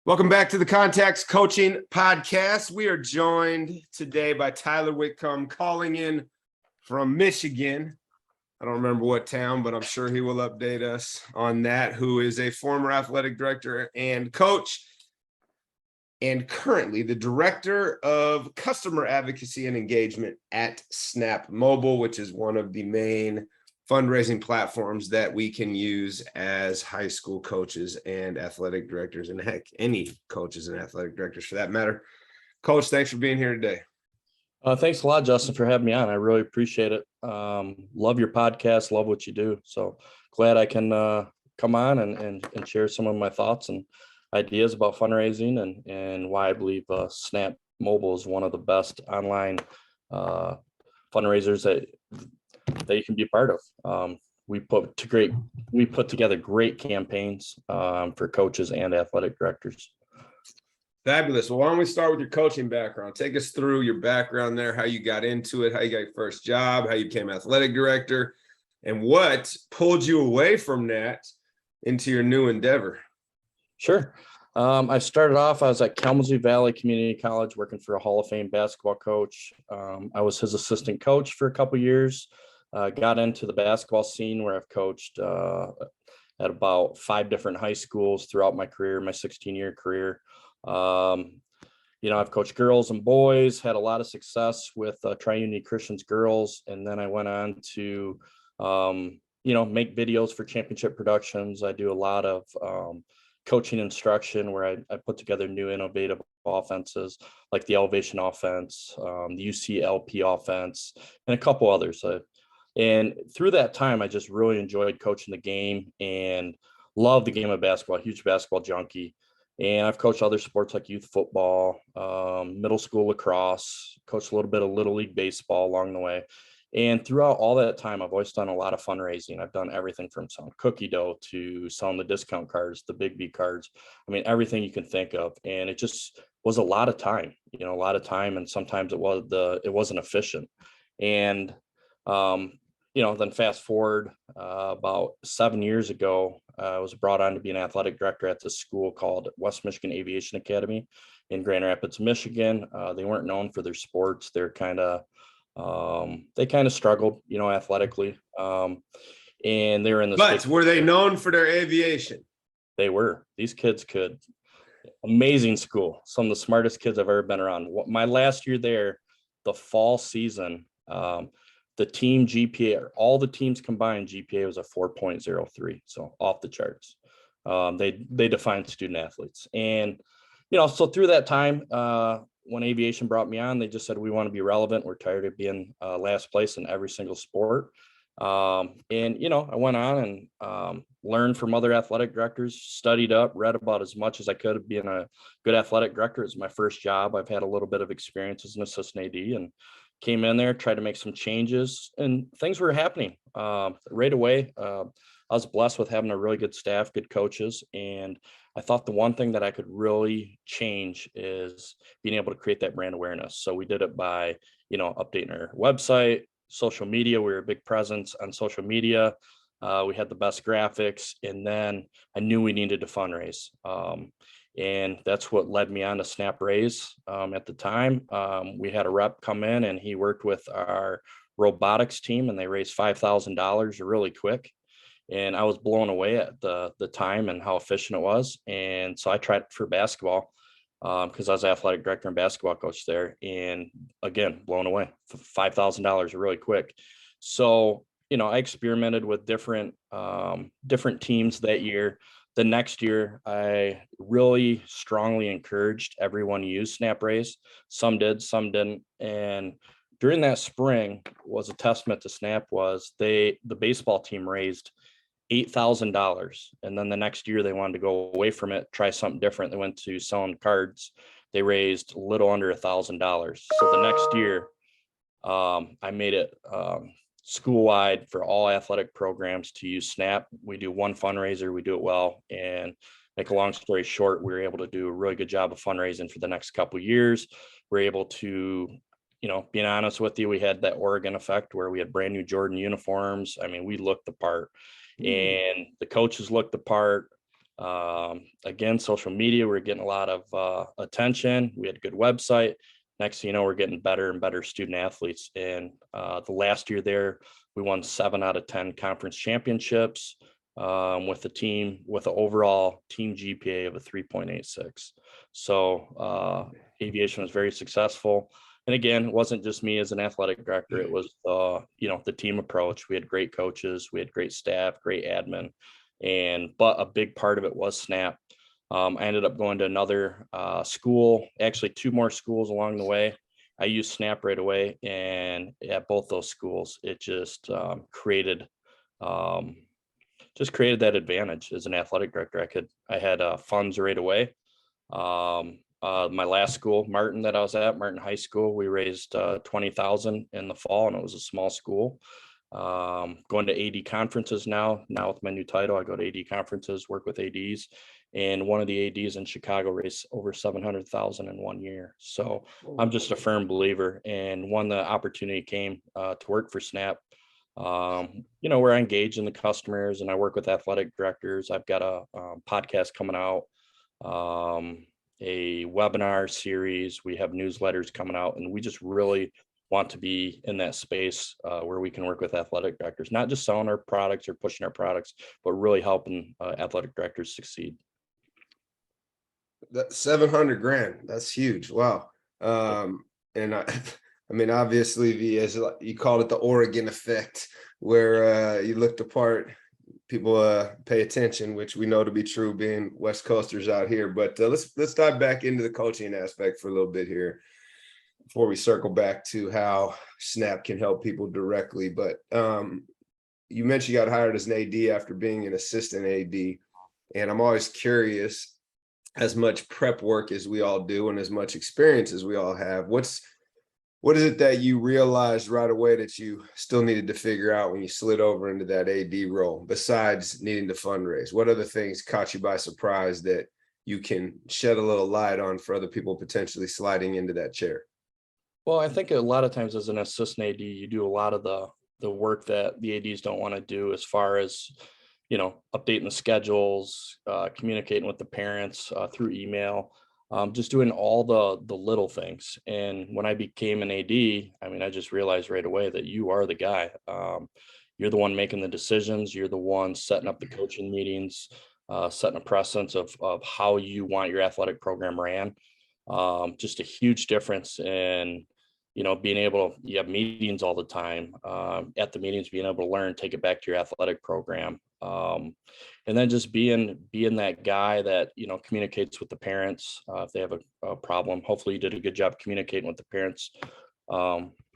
Welcome back to the Context Coaching Podcast. We are joined today by Tyler Whitcomb, calling in from Michigan. I don't remember what town, but I'm sure he will update us on that, who is a former athletic director and coach, and currently the director of customer advocacy and engagement at Snap Mobile, which is one of the main fundraising platforms that we can use as high school coaches and athletic directors, and heck, any coaches and athletic directors for that matter. Coach, thanks for being here today. Thanks a lot, Justin, for having me on. I really appreciate it. Love your podcast, love what you do. So glad I can come on and share some of my thoughts and ideas about fundraising and why I believe Snap Mobile is one of the best online fundraisers that you can be a part of. We put together great campaigns for coaches and athletic directors. Fabulous. Well, why don't we start with your coaching background? Take us through your background there, how you got into it, how you got your first job, how you became athletic director, and what pulled you away from that into your new endeavor. Sure. I started off, I was at Kalamazoo Valley Community College working for a Hall of Fame basketball coach. I was his assistant coach for a couple years. Got into the basketball scene where I've coached at about 5 different high schools throughout my career, my 16-year career. I've coached girls and boys, had a lot of success with Tri-Unity Christians girls. And then I went on to, make videos for championship productions. I do a lot of coaching instruction where I put together new innovative offenses like the elevation offense, the UCLP offense, and a couple others. And through that time, I just really enjoyed coaching the game and loved the game of basketball, huge basketball junkie. And I've coached other sports like youth football, middle school lacrosse, coached a little bit of Little League baseball along the way. And throughout all that time, I've always done a lot of fundraising. I've done everything from selling cookie dough to selling the discount cards, the Big B cards. I mean, everything you can think of. And it just was a lot of time, and sometimes it wasn't efficient. And, then fast forward about 7 years ago, I was brought on to be an athletic director at this school called West Michigan Aviation Academy in Grand Rapids, Michigan. They weren't known for their sports. They kind of struggled, athletically. And they were in the But were they known for their aviation? They were. These kids could. Amazing school. Some of the smartest kids I've ever been around. My last year there, the fall season, the team GPA, all the teams combined GPA was a 4.03, so off the charts. They defined student athletes. And, so through that time, when aviation brought me on, they just said, we want to be relevant. We're tired of being last place in every single sport. I went on and learned from other athletic directors, studied up, read about as much as I could of being a good athletic director. It was my first job. I've had a little bit of experience as an assistant AD and came in there, tried to make some changes, and things were happening right away. I was blessed with having a really good staff, good coaches. And I thought the one thing that I could really change is being able to create that brand awareness. So we did it by, updating our website, social media. We were a big presence on social media. We had the best graphics. And then I knew we needed to fundraise. And that's what led me on to Snap Raise. At the time, we had a rep come in and he worked with our robotics team and they raised $5,000 really quick. And I was blown away at the time and how efficient it was. And so I tried it for basketball because I was athletic director and basketball coach there. And again, blown away, $5,000 really quick. So, I experimented with different teams that year. The next year, I really strongly encouraged everyone to use Snap Raise. Some did, some didn't. And during that spring was a testament to Snap was the baseball team raised $8,000. And then the next year they wanted to go away from it, try something different. They went to selling cards. They raised a little under $1,000. So the next year, I made it school-wide for all athletic programs to use Snap. We do one fundraiser, we do it well. And make a long story short, we were able to do a really good job of fundraising for the next couple of years. We're able to, being honest with you, we had that Oregon effect where we had brand new Jordan uniforms. I mean, we looked the part and the coaches looked the part. Again, social media, we're getting a lot of attention. We had a good website. Next thing you know, we're getting better and better student athletes. And the last year there, we won 7 out of 10 conference championships with the team, with an overall team GPA of a 3.86. So aviation was very successful. And again, it wasn't just me as an athletic director. It was, the team approach. We had great coaches, we had great staff, great admin, but a big part of it was SNAP. I ended up going to another school, actually 2 more schools along the way. I used SNAP right away, and at both those schools, it just created that advantage as an athletic director. I had funds right away. My last school, Martin, that I was at, Martin High School, we raised 20,000 in the fall, and it was a small school. Going to AD conferences now with my new title, I go to AD conferences, work with ADs, and one of the ADs in Chicago raised over 700,000 in 1 year. So I'm just a firm believer. And when the opportunity came to work for SNAP, where I engage in the customers and I work with athletic directors. I've got a podcast coming out, a webinar series. We have newsletters coming out, and we just really want to be in that space where we can work with athletic directors, not just selling our products or pushing our products, but really helping athletic directors succeed. That 700 grand, that's huge. Wow. And I mean, obviously as you called it, the Oregon effect, where you look the part, people pay attention, which we know to be true being West Coasters out here. But let's dive back into the coaching aspect for a little bit here before we circle back to how SNAP can help people directly. But you mentioned you got hired as an AD after being an assistant AD. And I'm always curious, as much prep work as we all do and as much experience as we all have, what is it that you realized right away that you still needed to figure out when you slid over into that AD role, besides needing to fundraise? What other things caught you by surprise that you can shed a little light on for other people potentially sliding into that chair? Well, I think a lot of times as an assistant AD, you do a lot of the work that the ADs don't want to do, as far as, updating the schedules, communicating with the parents through email, just doing all the little things. And when I became an AD, I mean, I just realized right away that you are the guy. You're the one making the decisions. You're the one setting up the coaching meetings, setting a precedence of how you want your athletic program ran. Just a huge difference in, being able to, you have meetings all the time, at the meetings, being able to learn, take it back to your athletic program. And then just being that guy that, communicates with the parents if they have a problem. Hopefully you did a good job communicating with the parents,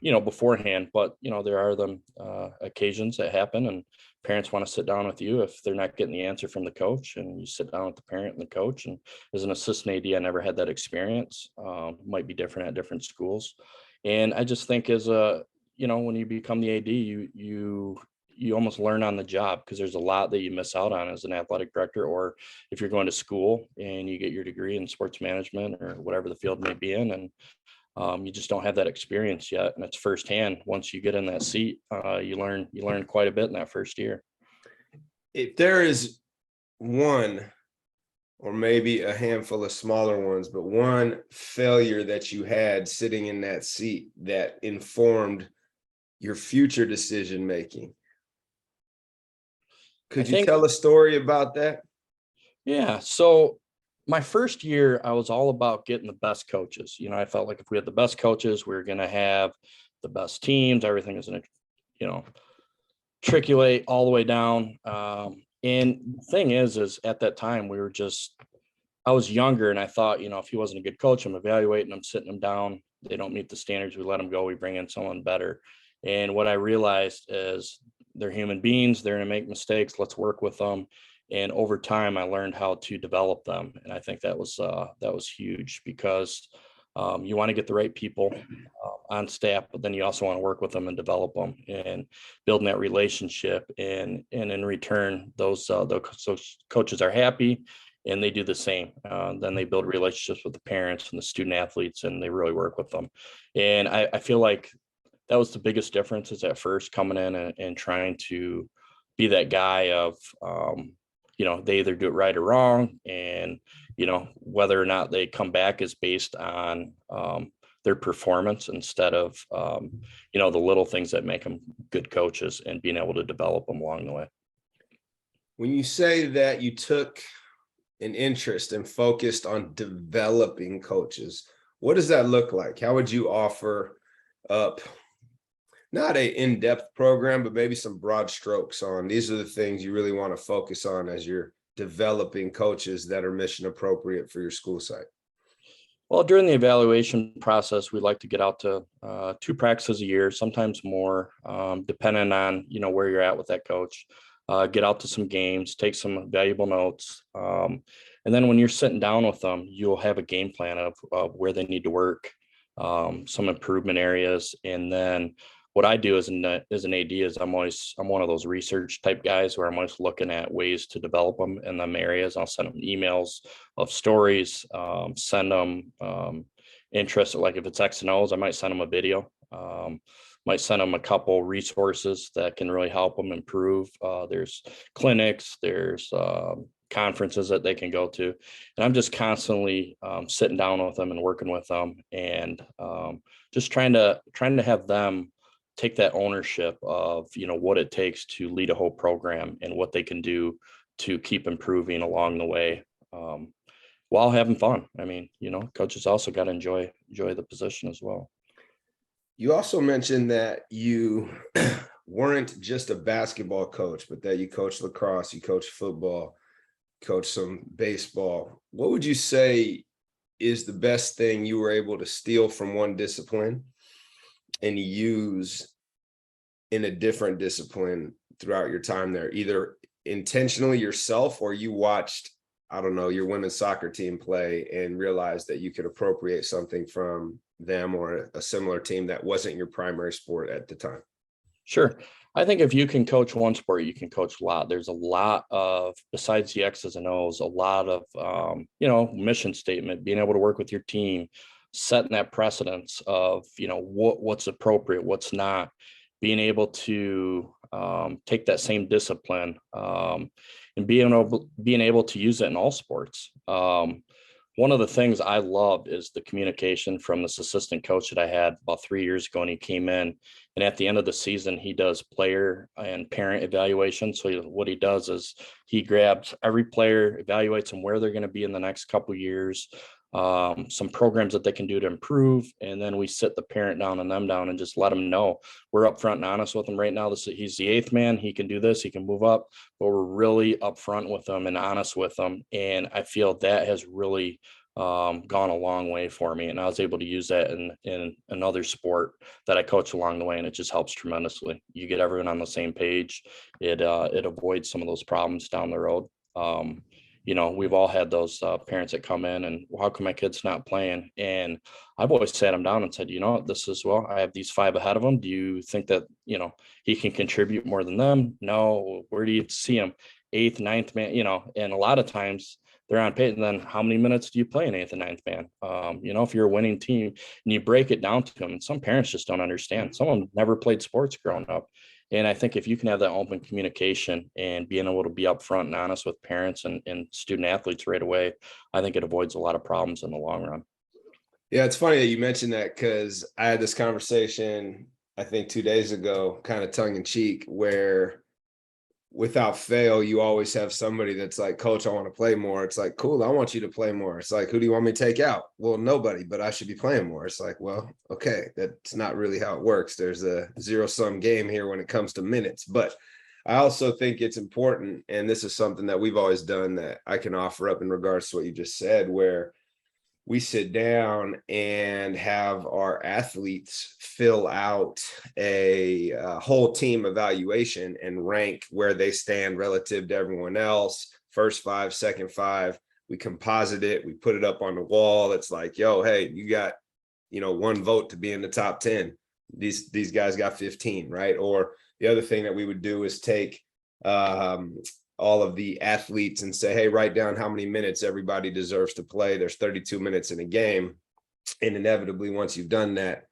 beforehand. But, there are occasions that happen, and parents want to sit down with you if they're not getting the answer from the coach, and you sit down with the parent and the coach. And as an assistant AD, I never had that experience. Might be different at different schools. And I just think when you become the AD, you almost learn on the job, because there's a lot that you miss out on as an athletic director, or if you're going to school and you get your degree in sports management or whatever the field may be in, and you just don't have that experience yet, and it's firsthand. Once you get in that seat, you learn quite a bit in that first year. If there is one, or maybe a handful of smaller ones, but one failure that you had sitting in that seat that informed your future decision making, could you tell a story about that? Yeah. So my first year, I was all about getting the best coaches. I felt like if we had the best coaches, we were going to have the best teams. Everything is going to, triculate all the way down. And the thing is at that time, I was younger, and I thought, if he wasn't a good coach, I'm evaluating him, sitting him down. They don't meet the standards, we let them go. We bring in someone better. And what I realized is they're human beings. They're going to make mistakes. Let's work with them. And over time, I learned how to develop them. And I think that was huge, because you want to get the right people on staff, but then you also want to work with them and develop them and building that relationship. And in return, those coaches are happy, and they do the same. Then they build relationships with the parents and the student athletes, and they really work with them. And I feel like that was the biggest difference, is at first coming in and trying to be that guy of, they either do it right or wrong. And, whether or not they come back is based on their performance instead of, the little things that make them good coaches and being able to develop them along the way. When you say that you took an interest and focused on developing coaches, what does that look like? How would you offer up not a in-depth program, but maybe some broad strokes on these are the things you really want to focus on as you're developing coaches that are mission appropriate for your school site? Well, during the evaluation process, we like to get out to 2 practices a year, sometimes more, depending on, where you're at with that coach. Get out to some games, take some valuable notes. And then when you're sitting down with them, you'll have a game plan of where they need to work, some improvement areas. And then what I do as an AD is I'm one of those research type guys where I'm always looking at ways to develop them in them areas. I'll send them emails of stories, send them interest. Like if it's X and O's, I might send them a video. Might send them a couple resources that can really help them improve. There's clinics, there's conferences that they can go to. And I'm just constantly sitting down with them and working with them and just trying to have them take that ownership of, what it takes to lead a whole program and what they can do to keep improving along the way while having fun. I mean, coaches also got to enjoy the position as well. You also mentioned that you weren't just a basketball coach, but that you coached lacrosse, you coached football, coached some baseball. What would you say is the best thing you were able to steal from one discipline and use in a different discipline throughout your time there, either intentionally yourself or you watched, I don't know, your women's soccer team play and realized that you could appropriate something from them or a similar team that wasn't your primary sport at the time? Sure. I think if you can coach one sport, you can coach a lot. There's a lot of, besides the X's and O's, a lot of, mission statement, being able to work with your team, setting that precedence of, what's appropriate, what's not, being able to take that same discipline and being able to use it in all sports. One of the things I loved is the communication from this assistant coach that I had about 3 years ago, and he came in, and at the end of the season, he does player and parent evaluation. So what he does is he grabs every player, evaluates them where they're going to be in the next couple of years, some programs that they can do to improve, and then we sit the parent down and them down and just let them know we're upfront and honest with them right now. He's the 8th man. He can do this. He can move up, but we're really upfront with them and honest with them. And I feel that has really gone a long way for me. And I was able to use that in another sport that I coach along the way, and it just helps tremendously. You get everyone on the same page. It avoids some of those problems down the road. We've all had those parents that come in and, well, how come my kid's not playing? And I've always sat them down and said, I have these 5 ahead of him. Do you think that, he can contribute more than them? No. Where do you see him? 8th, 9th man, and a lot of times they're on pace. And then how many minutes do you play an 8th and 9th man? If you're a winning team and you break it down to them, and some parents just don't understand. Some of them never played sports growing up. And I think if you can have that open communication and being able to be upfront and honest with parents and student athletes right away, I think it avoids a lot of problems in the long run. Yeah, it's funny that you mentioned that because I had this conversation, I think 2 days ago, kind of tongue in cheek, where without fail, you always have somebody that's like, Coach, I want to play more. It's like, cool, I want you to play more. It's like, who do you want me to take out? Well, nobody, but I should be playing more. It's like, well, okay, that's not really how it works. There's a zero-sum game here when it comes to minutes. But I also think it's important, and this is something that we've always done that I can offer up in regards to what you just said, where we sit down and have our athletes fill out a whole team evaluation and rank where they stand relative to everyone else. First 5, second 5, we composite it, we put it up on the wall. It's like, yo, hey, you got, 1 vote to be in the top 10. These guys got 15, right? Or the other thing that we would do is take all of the athletes and say, hey, write down how many minutes everybody deserves to play. There's 32 minutes in a game. And inevitably, once you've done that,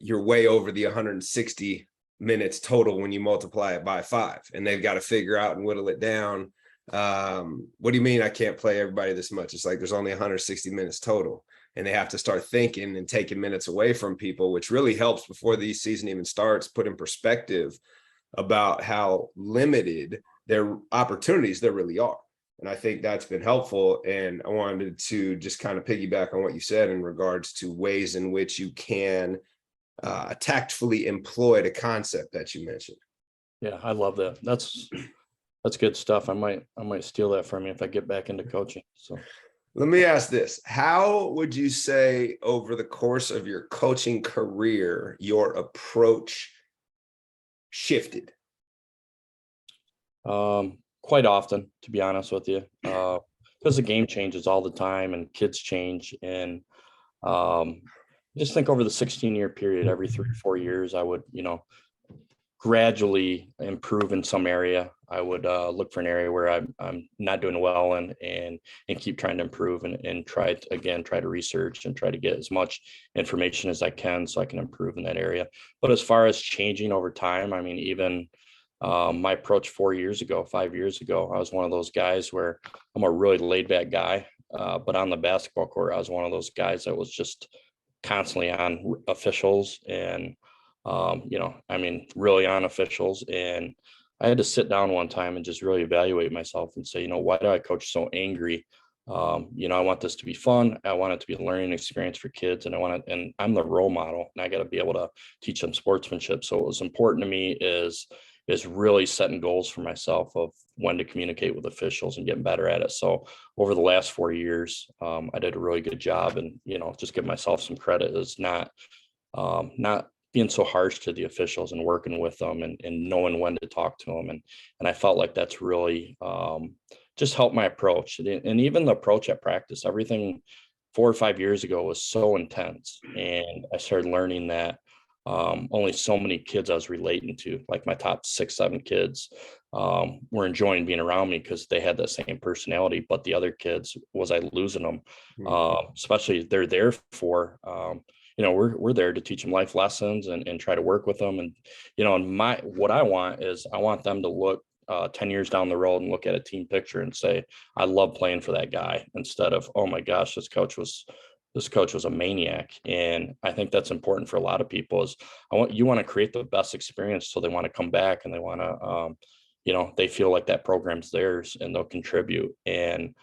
you're way over the 160 minutes total when you multiply it by 5. And they've got to figure out and whittle it down What do you mean I can't play everybody this much? It's like there's only 160 minutes total, and they have to start thinking and taking minutes away from people, which really helps before the season even starts, put in perspective about how limited their opportunities there really are. And I think that's been helpful. And I wanted to just kind of piggyback on what you said in regards to ways in which you can tactfully employ the concept that you mentioned. Yeah, I love that. That's good stuff. I might steal that from you if I get back into coaching. So let me ask this. How would you say over the course of your coaching career, your approach shifted? Quite often, to be honest with you, because the game changes all the time and kids change. And just think over the 16-year period, every 3 or 4 years, I would, gradually improve in some area. I would look for an area where I'm not doing well and keep trying to improve and try to research and try to get as much information as I can so I can improve in that area. But as far as changing over time, I mean, even my approach 5 years ago, I was one of those guys where I'm a really laid back guy. But on the basketball court, I was one of those guys that was just constantly on officials and really on officials. And I had to sit down one time and just really evaluate myself and say, why do I coach so angry? I want this to be fun. I want it to be a learning experience for kids, and and I'm the role model, and I got to be able to teach them sportsmanship. So what was important to me is really setting goals for myself of when to communicate with officials and getting better at it. So over the last 4 years, I did a really good job, and just give myself some credit is not being so harsh to the officials and working with them and knowing when to talk to them. And I felt like that's really just helped my approach. And even the approach at practice, everything 4 or 5 years ago was so intense. And I started learning that only so many kids I was relating to, like my top 6, 7 kids, were enjoying being around me because they had that same personality. But the other kids, was I losing them? Especially they're there for, we're there to teach them life lessons and try to work with them. And, what I want is I want them to look 10 years down the road and look at a team picture and say, I love playing for that guy, instead of, oh my gosh, this coach was a maniac. And I think that's important for a lot of people is you want to create the best experience. So they want to come back and they want to, they feel like that program's theirs and they'll contribute. And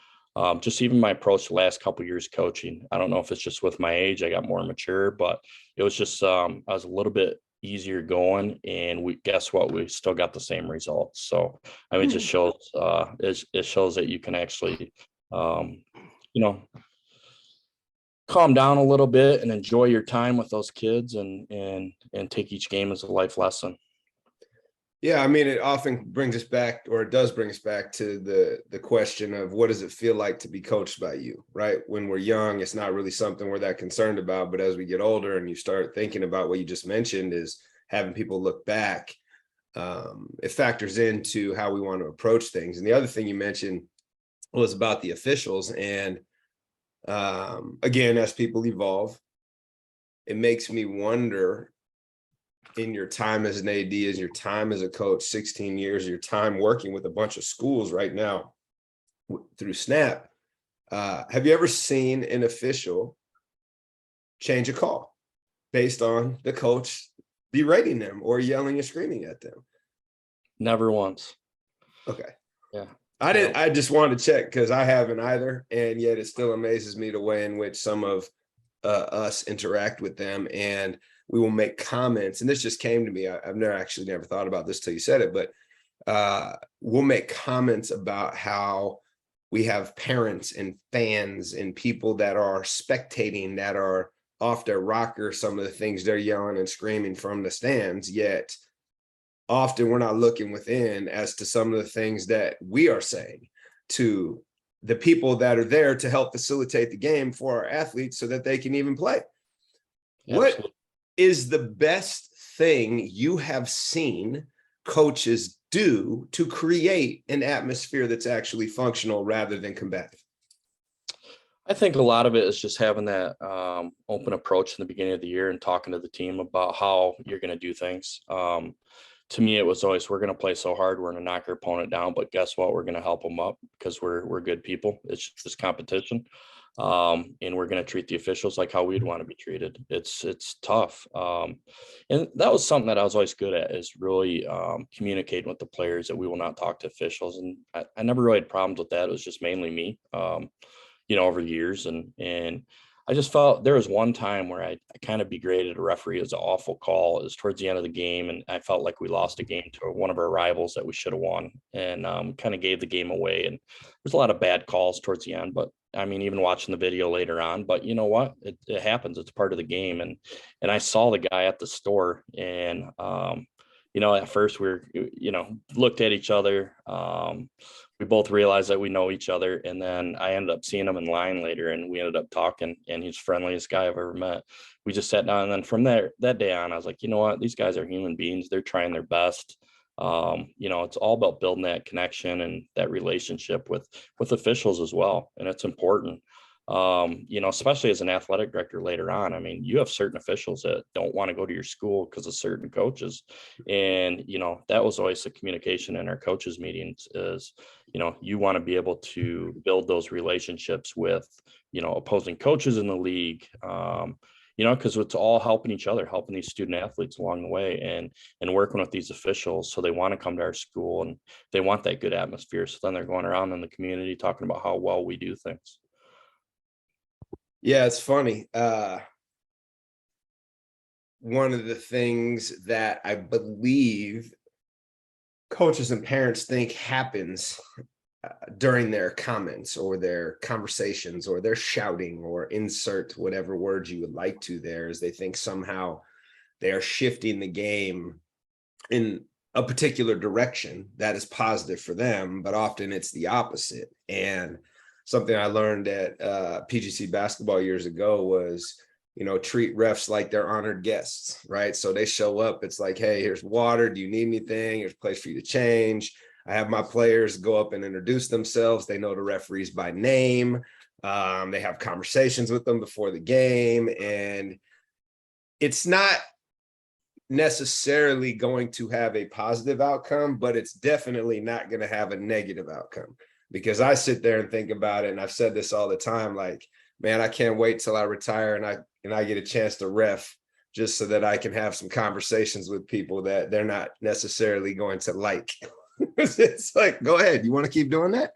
just even my approach the last couple of years coaching, I don't know if it's just with my age, I got more mature, but it was just, I was a little bit easier going, and guess what? We still got the same results. So, I mean, it just shows, it shows that you can actually, calm down a little bit and enjoy your time with those kids and take each game as a life lesson. Yeah, I mean, it often brings us back, or it does bring us back to the question of what does it feel like to be coached by you, right? When we're young, it's not really something we're that concerned about, but as we get older and you start thinking about what you just mentioned is having people look back, it factors into how we want to approach things. And the other thing you mentioned was about the officials. And again, as people evolve, it makes me wonder, in your time as an AD, as your time as a coach, 16 years, your time working with a bunch of schools right now through Snap, have you ever seen an official change a call based on the coach berating them or yelling and screaming at them? Never once. Okay. Yeah. I just wanted to check because I haven't either. And yet it still amazes me the way in which some of us interact with them, and we will make comments. And this just came to me. I've never thought about this till you said it, but we'll make comments about how we have parents and fans and people that are spectating that are off their rocker, some of the things they're yelling and screaming from the stands, yet often we're not looking within as to some of the things that we are saying to the people that are there to help facilitate the game for our athletes so that they can even play. Absolutely. What is the best thing you have seen coaches do to create an atmosphere that's actually functional rather than combative? I think a lot of it is just having that open approach in the beginning of the year and talking to the team about how you're going to do things. to me, it was always, we're going to play so hard, we're going to knock our opponent down, but guess what? We're going to help them up because we're good people. It's just competition. And we're going to treat the officials like how we'd want to be treated. It's tough. And that was something that I was always good at, is really communicating with the players that we will not talk to officials. And I never really had problems with that. It was just mainly me, over the years. And I just felt there was one time where I kind of degraded a referee. It was an awful call. It was towards the end of the game, and I felt like we lost a game to one of our rivals that we should have won, and kind of gave the game away. And there's a lot of bad calls towards the end, but I mean, even watching the video later on, but you know what? It happens. It's part of the game. And I saw the guy at the store, and at first we were, looked at each other. We both realized that we know each other. And then I ended up seeing him in line later, and we ended up talking, and he's the friendliest guy I've ever met. We just sat down, and then from that day on, I was like, you know what? These guys are human beings. They're trying their best. It's all about building that connection and that relationship with officials as well. And it's important. Especially as an athletic director later on. I mean, you have certain officials that don't want to go to your school because of certain coaches. And, that was always the communication in our coaches meetings is, you want to be able to build those relationships with, opposing coaches in the league, because it's all helping each other, helping these student athletes along the way, and working with these officials. So they want to come to our school, and they want that good atmosphere. So then they're going around in the community talking about how well we do things. Yeah, it's funny. One of the things that I believe coaches and parents think happens during their comments or their conversations or their shouting, or insert whatever words you would like to there, is they think somehow they are shifting the game in a particular direction that is positive for them, but often it's the opposite. And something I learned at PGC basketball years ago was, treat refs like they're honored guests, right? So they show up, it's like, hey, here's water. Do you need anything? There's a place for you to change. I have my players go up and introduce themselves. They know the referees by name. They have conversations with them before the game. And it's not necessarily going to have a positive outcome, but it's definitely not going to have a negative outcome. Because I sit there and think about it, and I've said this all the time, like, man, I can't wait till I retire and I get a chance to ref, just so that I can have some conversations with people that they're not necessarily going to like. It's like, go ahead, you want to keep doing that?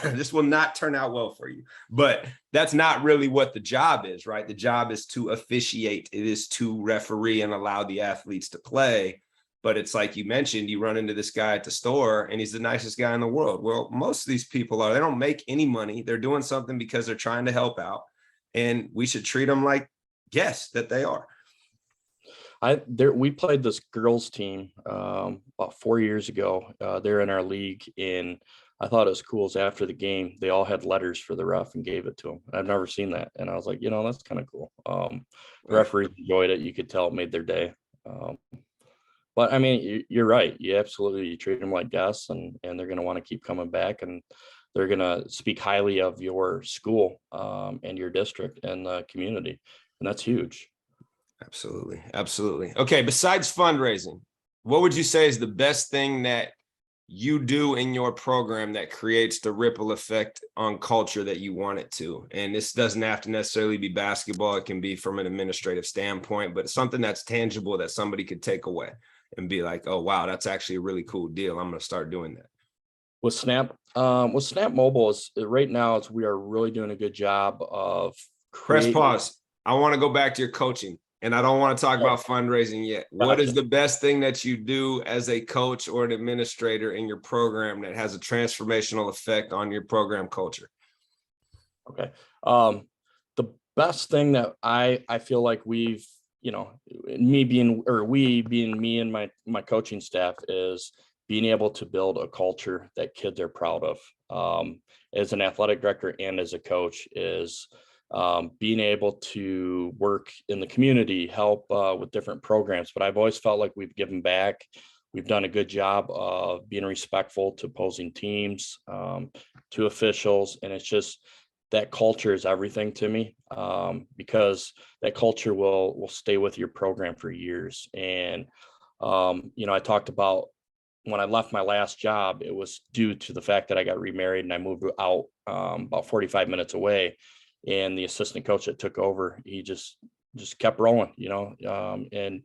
This will not turn out well for you. But that's not really what the job is, right? The job is to officiate. It is to referee and allow the athletes to play. But it's like you mentioned, you run into this guy at the store and he's the nicest guy in the world. Well, most of these people they don't make any money. They're doing something because they're trying to help out. And we should treat them like guests that they are. We played this girls team about 4 years ago. They're in our league, and I thought it was cool. Is after the game, they all had letters for the ref and gave it to him. I've never seen that, and I was like, that's kind of cool. The referees enjoyed it. You could tell it made their day. But I mean, you're right. You treat them like guests, and they're going to want to keep coming back, and they're going to speak highly of your school and your district and the community, and that's huge. Absolutely. Absolutely. Okay. Besides fundraising, what would you say is the best thing that you do in your program that creates the ripple effect on culture that you want it to? And this doesn't have to necessarily be basketball. It can be from an administrative standpoint, but it's something that's tangible that somebody could take away and be like, oh, wow, that's actually a really cool deal. I'm going to start doing that. With Snap Mobile is right now, we are really doing a good job of Press pause. I want to go back to your coaching. And I don't want to talk about fundraising yet. What is the best thing that you do as a coach or an administrator in your program that has a transformational effect on your program culture? Okay. The best thing that I feel like we've, me being me and my coaching staff, is being able to build a culture that kids are proud of. As an athletic director and as a coach, is being able to work in the community, help with different programs. But I've always felt like we've given back. We've done a good job of being respectful to opposing teams, to officials. And it's just that culture is everything to me, because that culture will stay with your program for years. And I talked about when I left my last job, it was due to the fact that I got remarried and I moved out about 45 minutes away. And the assistant coach that took over, he just kept rolling, and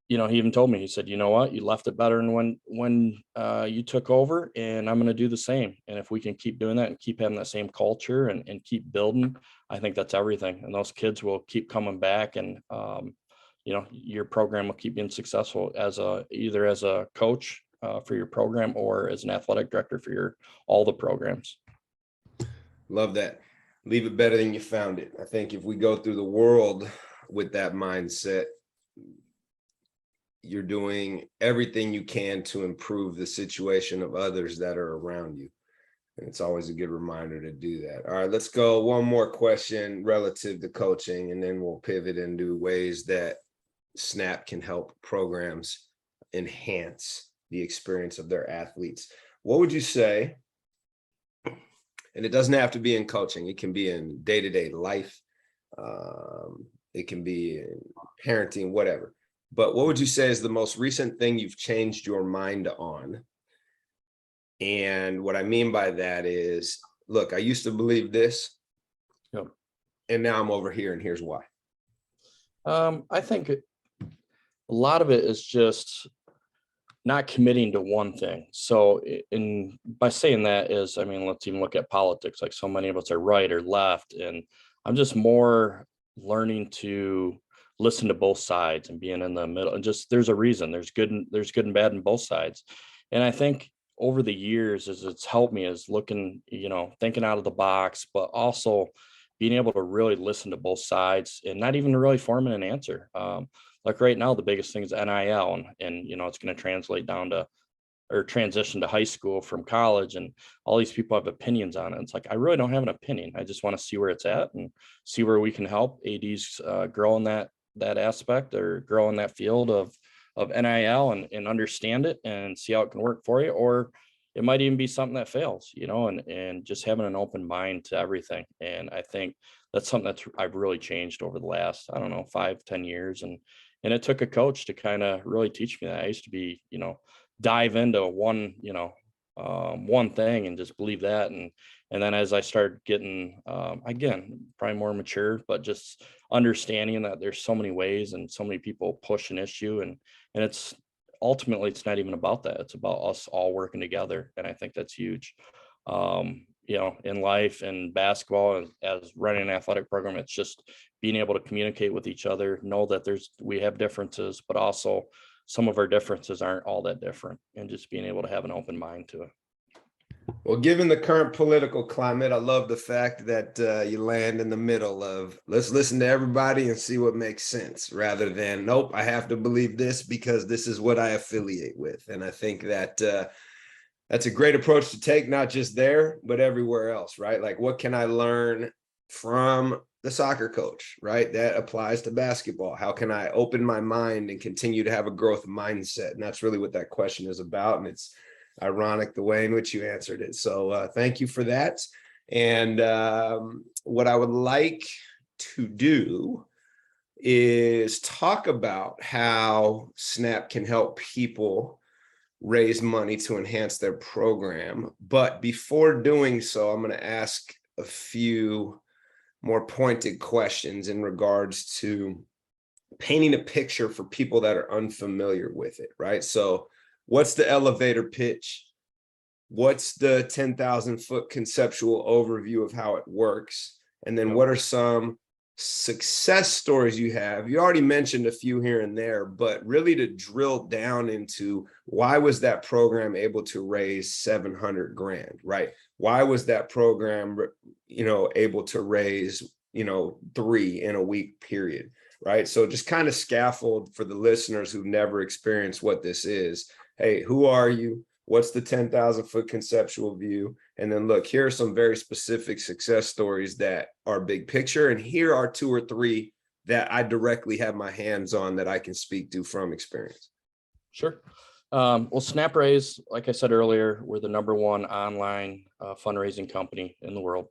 he even told me, he said, you know what, you left it better than when you took over, and I'm going to do the same. And if we can keep doing that and keep having that same culture and keep building, I think that's everything. And those kids will keep coming back, and your program will keep being successful either as a coach for your program or as an athletic director for all the programs. Love that. Leave it better than you found it. I think if we go through the world with that mindset, you're doing everything you can to improve the situation of others that are around you. And it's always a good reminder to do that. All right, let's go. One more question relative to coaching, and then we'll pivot into ways that SNAP can help programs enhance the experience of their athletes. What would you say? And it doesn't have to be in coaching. It can be in day-to-day life. It can be in parenting, whatever. But what would you say is the most recent thing you've changed your mind on? And what I mean by that is, look, I used to believe this, Yep. And now I'm over here, and here's why. I think a lot of it is just not committing to one thing. So by saying that is, let's even look at politics. Like, so many of us are right or left, and I'm just more learning to listen to both sides and being in the middle. And just, there's a reason, there's good and bad in both sides. And I think over the years, as it's helped me, is looking, thinking out of the box, but also being able to really listen to both sides and not even really forming an answer. Like right now, the biggest thing is NIL, and it's going to translate down to, or transition to high school from college, and all these people have opinions on it. It's like, I really don't have an opinion. I just want to see where it's at and see where we can help ADs grow in that aspect, or grow in that field of NIL, and understand it and see how it can work for you. Or it might even be something that fails, and just having an open mind to everything. And I think that's something I've really changed over the last, 5-10 years. And it took a coach to kind of really teach me that. I used to be, dive into one thing and just believe that. And then as I started getting, again, probably more mature, but just understanding that there's so many ways and so many people push an issue, and it's ultimately, it's not even about that. It's about us all working together. And I think that's huge. In life and basketball, as running an athletic program, it's just being able to communicate with each other, know that we have differences, but also some of our differences aren't all that different, and just being able to have an open mind to it. Well, given the current political climate, I love the fact that you land in the middle of, let's listen to everybody and see what makes sense, rather than, nope, I have to believe this because this is what I affiliate with. And I think that that's a great approach to take, not just there, but everywhere else, right? Like, what can I learn from the soccer coach, right? That applies to basketball. How can I open my mind and continue to have a growth mindset? And that's really what that question is about. And it's ironic the way in which you answered it. So thank you for that. And what I would like to do is talk about how SNAP can help people raise money to enhance their program. But before doing so, I'm going to ask a few more pointed questions in regards to painting a picture for people that are unfamiliar with it, right? So what's the elevator pitch? What's the 10,000-foot conceptual overview of how it works? And then what are some success stories you have? You already mentioned a few here and there, but really to drill down into, why was that program able to raise 700 grand, right? Why was that program, able to raise, 3 in a week period, right? So just kind of scaffold for the listeners who've never experienced what this is. Hey, who are you? What's the 10,000-foot conceptual view? And then look, here are some very specific success stories that are big picture. And here are 2 or 3 that I directly have my hands on that I can speak to from experience. Sure. Well, SnapRaise, like I said earlier, we're the #1 online fundraising company in the world.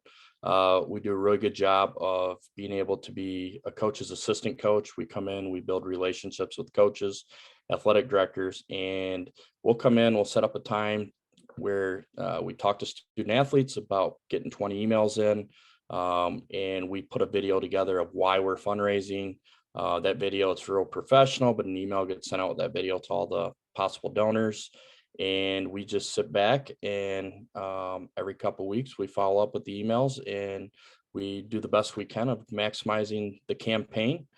We do a really good job of being able to be a coach's assistant coach. We come in, we build relationships with coaches, athletic directors, and we'll come in, we'll set up a time where we talk to student athletes about getting 20 emails in, and we put a video together of why we're fundraising. That video, it's real professional, but an email gets sent out with that video to all the possible donors. And we just sit back and every couple of weeks we follow up with the emails, and we do the best we can of maximizing the campaign.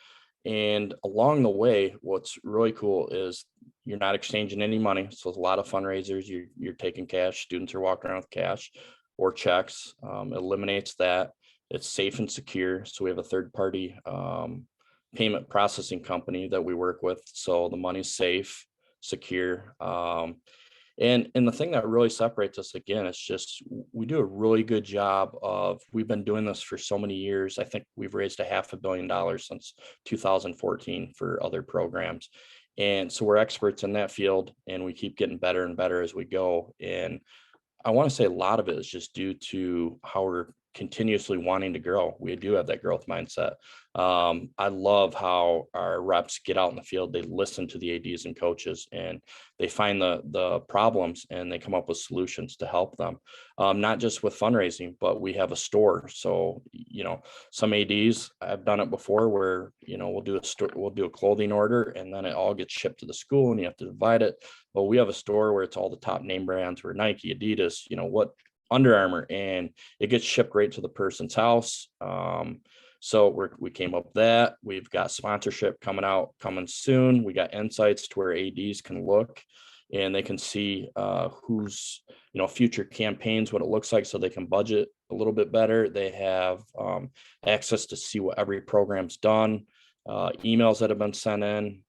And along the way, what's really cool is you're not exchanging any money. So a lot of fundraisers, you're taking cash. Students are walking around with cash or checks. It eliminates that. It's safe and secure. So we have a third party payment processing company that we work with. So the money's safe, secure. And the thing that really separates us, again, it's just we do a really good job of, we've been doing this for so many years. I think we've raised $500 million since 2014 for other programs. And so we're experts in that field, and we keep getting better and better as we go. And I want to say a lot of it is just due to how we're continuously wanting to grow. We do have that growth mindset. I love how our reps get out in the field. They listen to the ADs and coaches, and they find the problems, and they come up with solutions to help them. Not just with fundraising, but we have a store. So, some ADs, I've done it before where, we'll do a clothing order, and then it all gets shipped to the school and you have to divide it. Well, we have a store where it's all the top name brands, where Nike, Adidas, Under Armour, and it gets shipped right to the person's house. So we came up with that. We've got sponsorship coming soon. We got insights to where ADs can look and they can see who's, future campaigns, what it looks like, so they can budget a little bit better. They have access to see what every program's done, emails that have been sent in.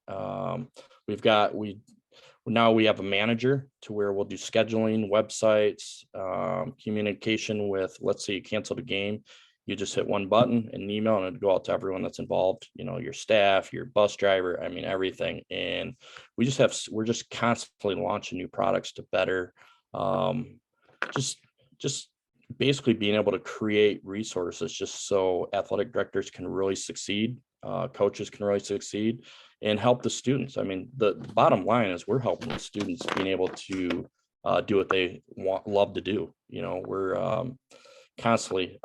Now we have a manager to where we'll do scheduling, websites, communication with, let's say you canceled a game, you just hit one button, an email, and it'll go out to everyone that's involved, your staff, your bus driver, everything. And we're just constantly launching new products to better, just basically being able to create resources just so athletic directors can really succeed, coaches can really succeed, and help the students. The bottom line is we're helping the students being able to do what they love to do. We're constantly,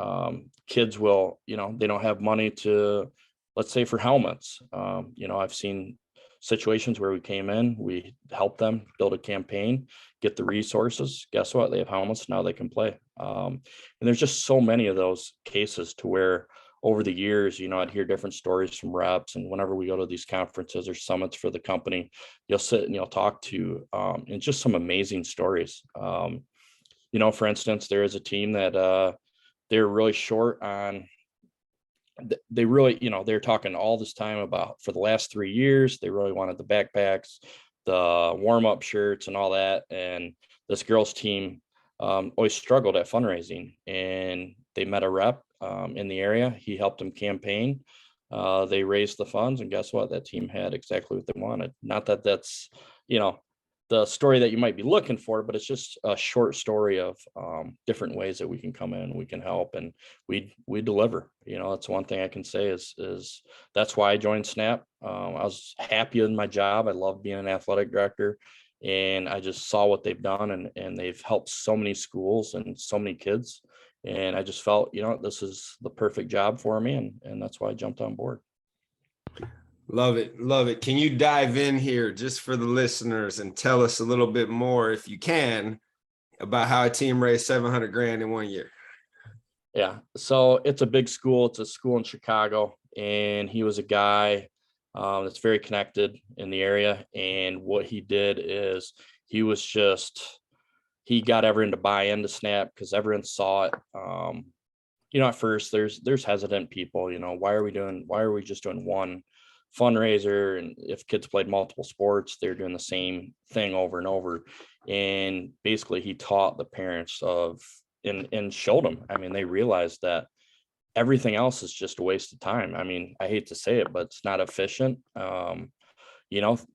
kids will, they don't have money to, let's say, for helmets. I've seen situations where we came in, we helped them build a campaign, get the resources. Guess what? They have helmets, now they can play. And there's just so many of those cases to where over the years, I'd hear different stories from reps, and whenever we go to these conferences or summits for the company, you'll sit and you'll talk to, and just some amazing stories. For instance, there is a team that they're really short on. They really, they're talking all this time about, for the last 3 years, they really wanted the backpacks, the warm-up shirts and all that. And this girls team always struggled at fundraising, and they met a rep in the area. He helped them campaign. They raised the funds, and guess what? That team had exactly what they wanted. Not that that's, the story that you might be looking for, but it's just a short story of different ways that we can come in, we can help, and we deliver. That's one thing I can say is that's why I joined Snap. I was happy in my job. I love being an athletic director, and I just saw what they've done, and they've helped so many schools and so many kids. And I just felt, this is the perfect job for me. And that's why I jumped on board. Love it. Love it. Can you dive in here just for the listeners and tell us a little bit more, if you can, about how a team raised $700,000 in 1 year? Yeah. So it's a big school. It's a school in Chicago, and he was a guy that's very connected in the area. And what he did is he got everyone to buy into Snap because everyone saw it. At first there's hesitant people, why are we just doing one fundraiser? And if kids played multiple sports, they're doing the same thing over and over. And basically he taught the parents and showed them. They realized that everything else is just a waste of time. I hate to say it, but it's not efficient.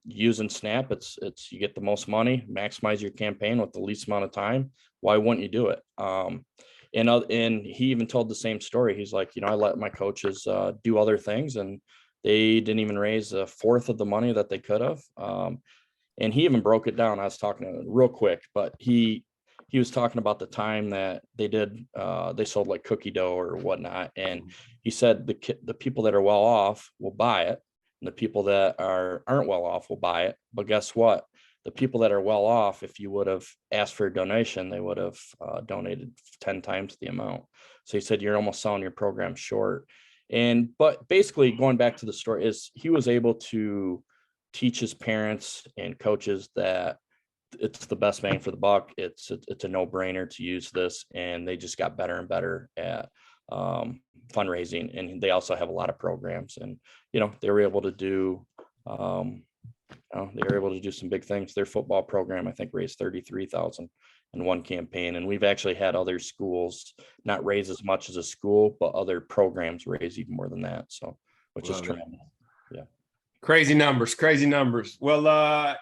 Using Snap, it's you get the most money, maximize your campaign with the least amount of time. Why wouldn't you do it? And he even told the same story. He's like, I let my coaches do other things, and They didn't even raise a fourth of the money that they could have. And he even broke it down. I was talking to him real quick, but he was talking about the time that they sold like cookie dough or whatnot. And he said the people that are well off will buy it, and the people that aren't well off will buy it. But guess what? The people that are well off, if you would have asked for a donation, they would have donated 10 times the amount. So he said, you're almost selling your program short. But basically going back to the story is he was able to teach his parents and coaches that it's the best bang for the buck. It's a no-brainer to use this, and they just got better and better at fundraising. And they also have a lot of programs, and they were able to do some big things. Their football program, I think, raised $33,000 in one campaign, and we've actually had other schools not raise as much as a school, but other programs raise even more than that. So, which is tremendous. Yeah. Crazy numbers. Well,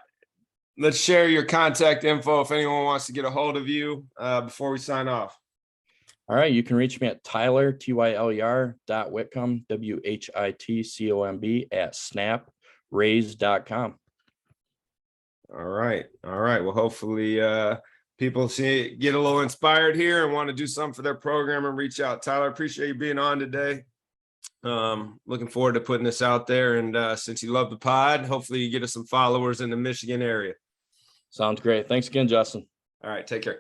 let's share your contact info if anyone wants to get a hold of you before we sign off. All right. You can reach me at Tyler, TYLER.Whitcomb, WHITCOMB at snapraise.com. All right. Well, hopefully people get a little inspired here and want to do something for their program and reach out. Tyler, appreciate you being on today. Looking forward to putting this out there. And since you love the pod, hopefully you get us some followers in the Michigan area. Sounds great. Thanks again, Justin. All right. Take care.